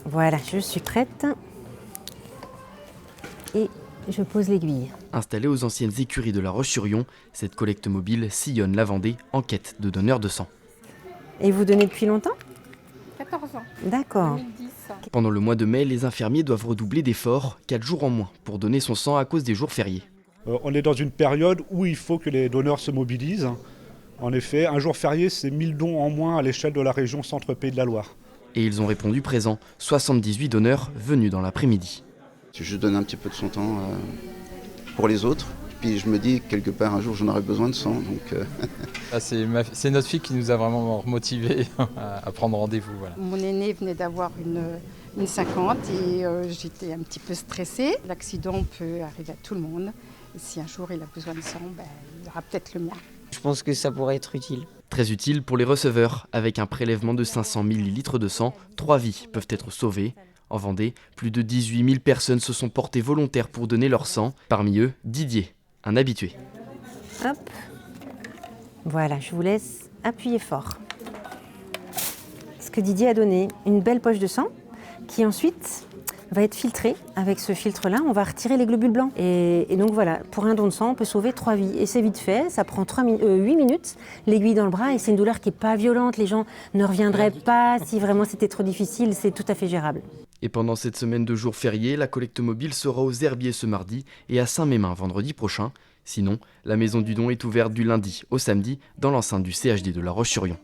Voilà, je suis prête. Et je pose l'aiguille. Installée aux anciennes écuries de La Roche-sur-Yon, cette collecte mobile sillonne la Vendée en quête de donneurs de sang. Et vous donnez depuis longtemps? 14 ans. D'accord. 2010. Pendant le mois de mai, les infirmiers doivent redoubler d'efforts, 4 jours en moins, pour donner son sang à cause des jours fériés. On est dans une période où il faut que les donneurs se mobilisent. En effet, un jour férié, c'est 1000 dons en moins à l'échelle de la région Centre-Pays de la Loire. Et ils ont répondu présents, 78 donneurs venus dans l'après-midi. Je donne un petit peu de son temps pour les autres. Puis je me dis, quelque part, un jour, j'en aurai besoin de sang. Donc, C'est notre fille qui nous a vraiment motivés à prendre rendez-vous. Voilà. Mon aîné venait d'avoir une 50 et j'étais un petit peu stressée. L'accident peut arriver à tout le monde. Et si un jour il a besoin de sang, il aura peut-être le mien. Je pense que ça pourrait être utile. Très utile pour les receveurs. Avec un prélèvement de 500 ml de sang, 3 vies peuvent être sauvées. En Vendée, plus de 18 000 personnes se sont portées volontaires pour donner leur sang. Parmi eux, Didier, un habitué. Hop. Voilà, je vous laisse appuyer fort. Ce que Didier a donné, une belle poche de sang qui ensuite va être filtrée. Avec ce filtre-là, on va retirer les globules blancs. Et donc voilà, pour un don de sang, on peut sauver 3 vies. Et c'est vite fait, ça prend 8 minutes, l'aiguille dans le bras, et c'est une douleur qui n'est pas violente. Les gens ne reviendraient pas si vraiment c'était trop difficile, c'est tout à fait gérable. Et pendant cette semaine de jours fériés, la collecte mobile sera aux Herbiers ce mardi et à Saint-Mémin vendredi prochain. Sinon, la Maison du Don est ouverte du lundi au samedi dans l'enceinte du CHD de La Roche-sur-Yon.